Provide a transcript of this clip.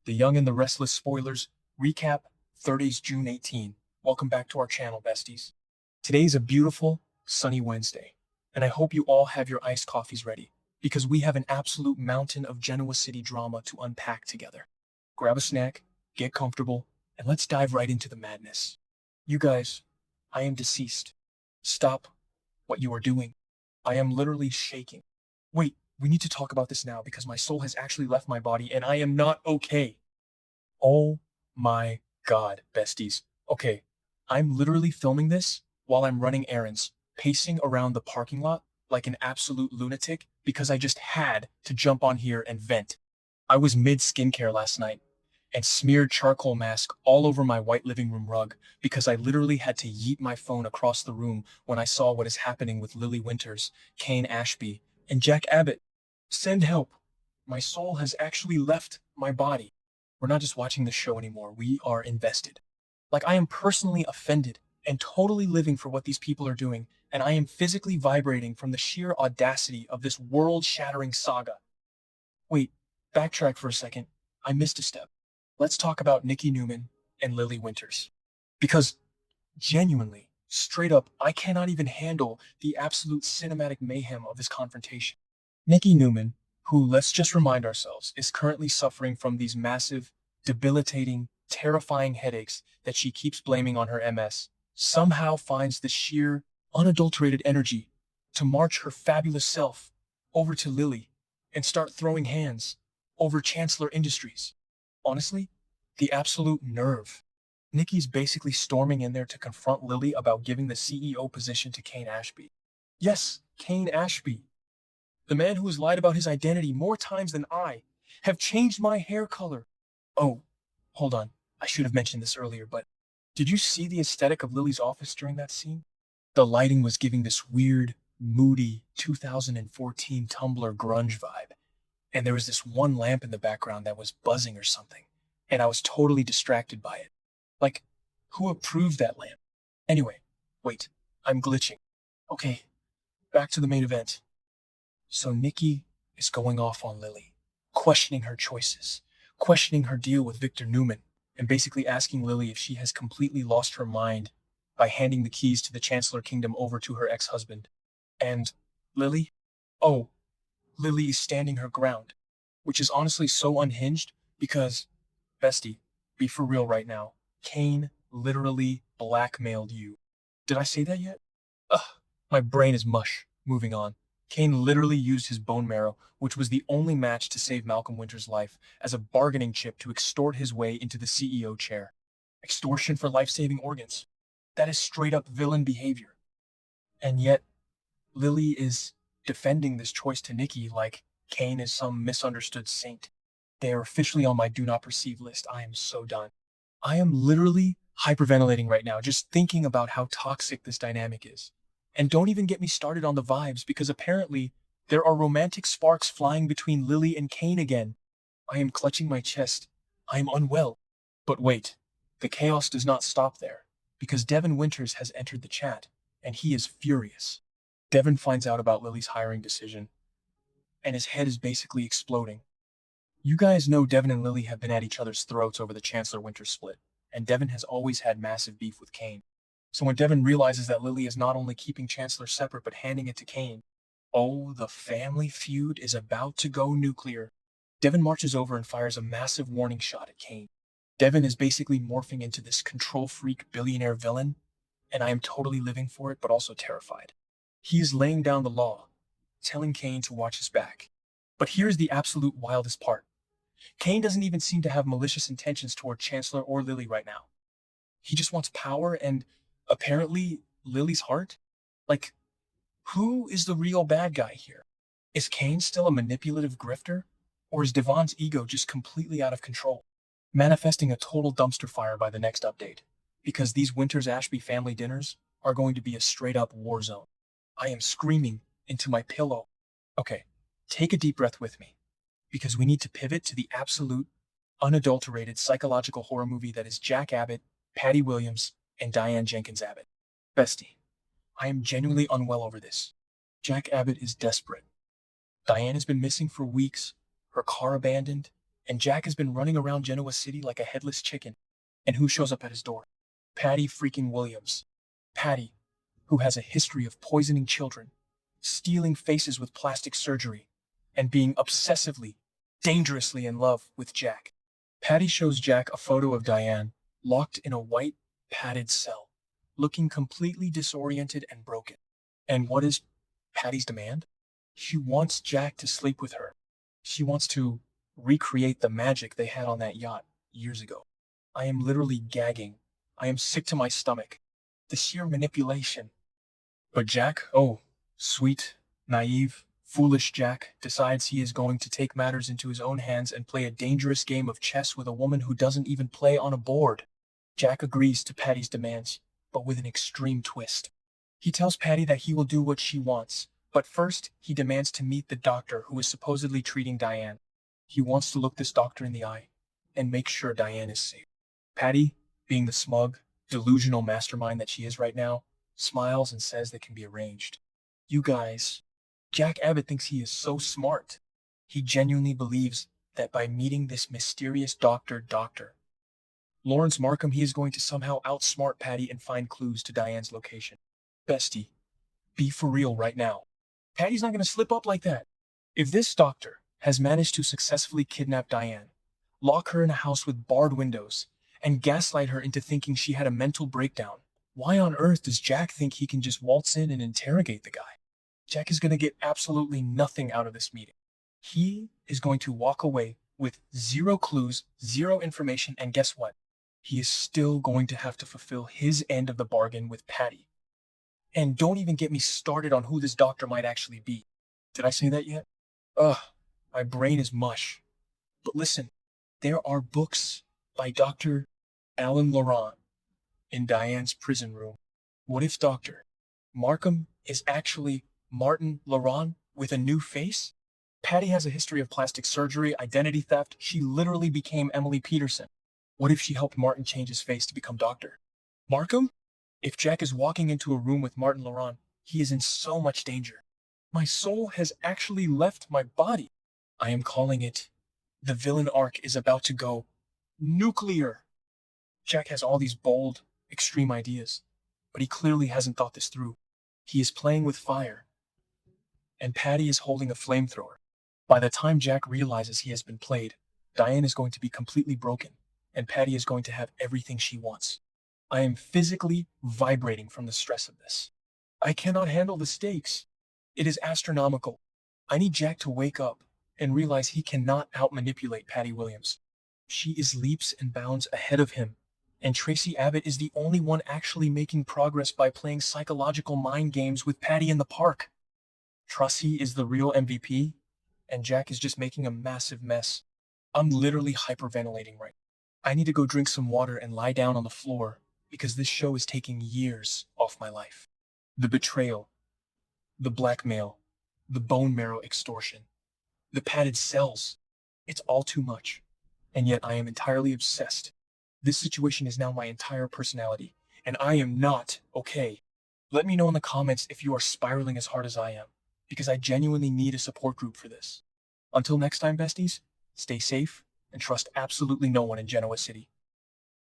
The Young and the Restless spoilers, recap, 30s June 18. Welcome back to our channel, besties. Today's a beautiful, sunny Wednesday, and I hope you all have your iced coffees ready, because we have an absolute mountain of Genoa City drama to unpack together. Grab a snack, get comfortable, and let's dive right into the madness. You guys, I am deceased. Stop what you are doing. I am literally shaking. Wait, we need to talk about this now because my soul has actually left my body and I am not okay. Oh my god, besties. Okay, I'm literally filming this while I'm running errands, pacing around the parking lot like an absolute lunatic because I just had to jump on here and vent. I was mid skincare last night and smeared charcoal mask all over my white living room rug because I literally had to yeet my phone across the room when I saw what is happening with Lily Winters, Kane Ashby, and Jack Abbott. Send help. My soul has actually left my body. We're not just watching the show anymore. We are invested. Like, I am personally offended and totally living for what these people are doing, and I am physically vibrating from the sheer audacity of this world-shattering saga. Wait, backtrack for a second. I missed a step. Let's talk about Nikki Newman and Lily Winters. Because, genuinely, straight up, I cannot even handle the absolute cinematic mayhem of this confrontation. Nikki Newman, who, let's just remind ourselves, is currently suffering from these massive, debilitating, terrifying headaches that she keeps blaming on her MS, somehow finds the sheer, unadulterated energy to march her fabulous self over to Lily and start throwing hands over Chancellor Industries. Honestly, the absolute nerve. Nikki's basically storming in there to confront Lily about giving the CEO position to Kane Ashby. Yes, Kane Ashby. The man who has lied about his identity more times than I, have changed my hair color. Oh, hold on. I should have mentioned this earlier, but did you see the aesthetic of Lily's office during that scene? The lighting was giving this weird, moody 2014 Tumblr grunge vibe. And there was this one lamp in the background that was buzzing or something, and I was totally distracted by it. Like, who approved that lamp? Anyway, wait, I'm glitching. Okay, back to the main event. So Nikki is going off on Lily, questioning her choices, questioning her deal with Victor Newman, and basically asking Lily if she has completely lost her mind by handing the keys to the Chancellor Kingdom over to her ex-husband. And Lily? Oh, Lily is standing her ground, which is honestly so unhinged because, bestie, be for real right now, Kane literally blackmailed you. Did I say that yet? Ugh, my brain is mush. Moving on. Kane literally used his bone marrow, which was the only match to save Malcolm Winter's life, as a bargaining chip to extort his way into the CEO chair. Extortion for life-saving organs. That is straight up villain behavior. And yet, Lily is defending this choice to Nikki like Kane is some misunderstood saint. They are officially on my do not perceive list. I am so done. I am literally hyperventilating right now, just thinking about how toxic this dynamic is. And don't even get me started on the vibes, because apparently there are romantic sparks flying between Lily and Kane again. I am clutching my chest. I am unwell. But wait, the chaos does not stop there, because Devin Winters has entered the chat, and he is furious. Devin finds out about Lily's hiring decision, and his head is basically exploding. You guys know Devin and Lily have been at each other's throats over the Chancellor Winters split, and Devin has always had massive beef with Kane. So when Devin realizes that Lily is not only keeping Chancellor separate but handing it to Kane, oh, the family feud is about to go nuclear. Devin marches over and fires a massive warning shot at Kane. Devin is basically morphing into this control freak billionaire villain, and I am totally living for it but also terrified. He is laying down the law, telling Kane to watch his back. But here's the absolute wildest part. Kane doesn't even seem to have malicious intentions toward Chancellor or Lily right now. He just wants power and, apparently, Lily's heart? Like, who is the real bad guy here? Is Kane still a manipulative grifter? Or is Devon's ego just completely out of control, manifesting a total dumpster fire by the next update? Because these Winters Ashby family dinners are going to be a straight-up war zone. I am screaming into my pillow. Okay, take a deep breath with me, because we need to pivot to the absolute, unadulterated psychological horror movie that is Jack Abbott, Patty Williams, and Diane Jenkins Abbott. Bestie, I am genuinely unwell over this. Jack Abbott is desperate. Diane has been missing for weeks, her car abandoned, and Jack has been running around Genoa City like a headless chicken. And who shows up at his door? Patty freaking Williams. Patty, who has a history of poisoning children, stealing faces with plastic surgery, and being obsessively, dangerously in love with Jack. Patty shows Jack a photo of Diane, locked in a white, padded cell, looking completely disoriented and broken. And what is Patty's demand? She wants Jack to sleep with her. She wants to recreate the magic they had on that yacht years ago. I am literally gagging. I am sick to my stomach. The sheer manipulation. But Jack, oh, sweet, naive, foolish Jack, decides he is going to take matters into his own hands and play a dangerous game of chess with a woman who doesn't even play on a board. Jack agrees to Patty's demands, but with an extreme twist. He tells Patty that he will do what she wants, but first he demands to meet the doctor who is supposedly treating Diane. He wants to look this doctor in the eye and make sure Diane is safe. Patty, being the smug, delusional mastermind that she is right now, smiles and says that can be arranged. You guys, Jack Abbott thinks he is so smart. He genuinely believes that by meeting this mysterious doctor, Lawrence Markham, he is going to somehow outsmart Patty and find clues to Diane's location. Bestie, be for real right now. Patty's not going to slip up like that. If this doctor has managed to successfully kidnap Diane, lock her in a house with barred windows, and gaslight her into thinking she had a mental breakdown, why on earth does Jack think he can just waltz in and interrogate the guy? Jack is going to get absolutely nothing out of this meeting. He is going to walk away with zero clues, zero information, and guess what? He is still going to have to fulfill his end of the bargain with Patty. And don't even get me started on who this doctor might actually be. Did I say that yet? Ugh, my brain is mush. But listen, there are books by Dr. Alan Laurent in Diane's prison room. What if Dr. Markham is actually Martin Laurent with a new face? Patty has a history of plastic surgery, identity theft. She literally became Emily Peterson. What if she helped Martin change his face to become Dr. Markham? If Jack is walking into a room with Martin Laurent, he is in so much danger. My soul has actually left my body. I am calling it. The villain arc is about to go nuclear. Jack has all these bold, extreme ideas, but he clearly hasn't thought this through. He is playing with fire, and Patty is holding a flamethrower. By the time Jack realizes he has been played, Diane is going to be completely broken, and Patty is going to have everything she wants. I am physically vibrating from the stress of this. I cannot handle the stakes. It is astronomical. I need Jack to wake up and realize he cannot outmanipulate Patty Williams. She is leaps and bounds ahead of him, and Traci Abbott is the only one actually making progress by playing psychological mind games with Patty in the park. Traci is the real MVP, and Jack is just making a massive mess. I'm literally hyperventilating right now. I need to go drink some water and lie down on the floor because this show is taking years off my life. The betrayal, the blackmail, the bone marrow extortion, the padded cells. It's all too much. And yet I am entirely obsessed. This situation is now my entire personality, and I am not okay. Let me know in the comments if you are spiraling as hard as I am, because I genuinely need a support group for this. Until next time, besties, stay safe and trust absolutely no one in Genoa City.